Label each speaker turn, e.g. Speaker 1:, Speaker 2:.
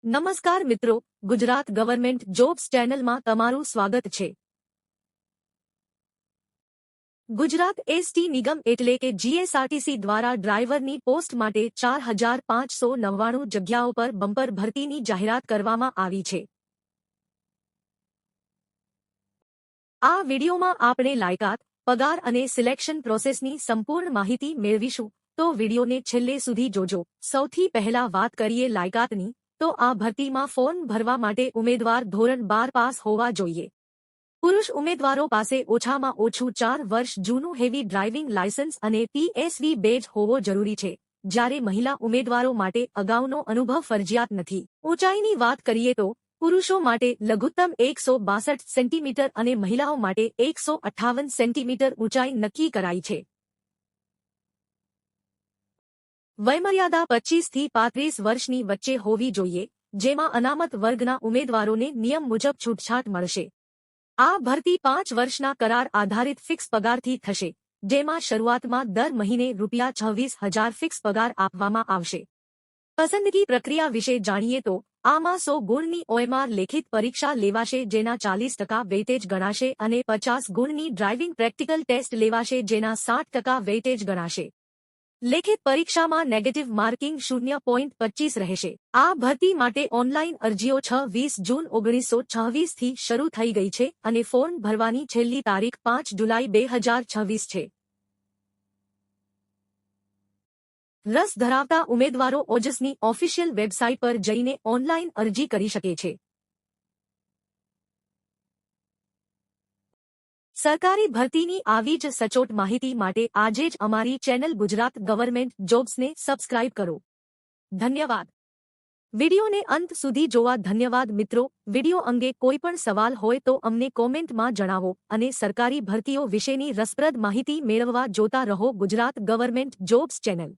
Speaker 1: નમસ્કાર મિત્રો, Gujarat government jobs ચેનલમાં તમારું સ્વાગત છે। ગુજરાત એસટી નિગમ એટલે કે જીએસઆરટીસી દ્વારા ડ્રાઈવરની પોસ્ટ માટે 4599 જગ્યાઓ પર બમ્પર ભરતીની જાહેરાત કરવામાં આવી છે। આ વિડીયોમાં આપણે લાયકાત, પગાર અને સિલેક્શન પ્રોસેસની સંપૂર્ણ માહિતી મેળવીશું, તો વિડીયોને છેલ્લે સુધી જોજો। સૌથી પહેલા વાત કરીએ લાયકાતની, તો આ ભરતીમાં ફોર્મ ભરવા માટે ઉમેદવાર ધોરણ 12 પાસ હોવા જોઈએ। પુરુષ ઉમેદવારો પાસે ઓછામાં ઓછું 4 વર્ષ જૂનું હેવી ડ્રાઇવિંગ લાયસન્સ અને PSV બેજ હોવો જરૂરી છે, જ્યારે મહિલા ઉમેદવારો માટે અગાઉનો અનુભવ ફરજિયાત નથી। ઊંચાઈની વાત કરીએ તો પુરુષો માટે લઘુત્તમ 162 સેન્ટીમીટર અને મહિલાઓ માટે 158 સેન્ટીમીટર ઊંચાઈ નક્કી કરાઈ છે। વયમર્યાદા 25 થી 35 વર્ષની વચ્ચે હોવી જોઈએ, જેમાં અનામત વર્ગના ઉમેદવારોને નિયમ મુજબ છૂટછાટ મળશે। આ ભરતી 5 વર્ષના કરાર આધારિત ફિક્સ પગારથી થશે, જેમાં શરૂઆતમાં દર મહિને ₹26,000 ફિક્સ પગાર આપવામાં આવશે। પસંદગી પ્રક્રિયા વિશે જાણીએ તો આમાં 100 ગુણની OMR લેખિત પરીક્ષા લેવાશે, જેના 40% વેઇટેજ ગણાશે, અને 50 ગુણની ડ્રાઇવિંગ પ્રેક્ટિકલ ટેસ્ટ લેવાશે, જેના 60% વેઇટેજ ગણાશે। લેખિત પરીક્ષામાં નેગેટિવ માર્કિંગ 0.25 રહેશે। આ ભરતી માટે ઓનલાઈન અરજીઓ 26 જૂન 1926 થી શરૂ થઈ ગઈ છે અને ફોર્મ ભરવાની છેલ્લી તારીખ 5 જુલાઈ 2026 છે। રસ ધરાવતા ઉમેદવારો ઓજસની ઓફિશિયલ વેબસાઇટ પર જઈને ઓનલાઈન અરજી કરી શકે છે। સરકારી ભરતીની આવી જ સચોટ માહિતી માટે આજે જ અમારી ચેનલ ગુજરાત ગવર્મેન્ટ જોબ્સને સબસ્ક્રાઇબ કરો। ધન્યવાદ। વિડીયોને અંત સુધી જોવા ધન્યવાદ મિત્રો। વિડીયો અંગે કોઈ પણ સવાલ હોય તો અમને કોમેન્ટમાં જણાવો અને સરકારી ભરતીઓ વિશેની રસપ્રદ માહિતી મેળવવા જોતા રહો ગુજરાત ગવર્મેન્ટ જોબ્સ ચેનલ।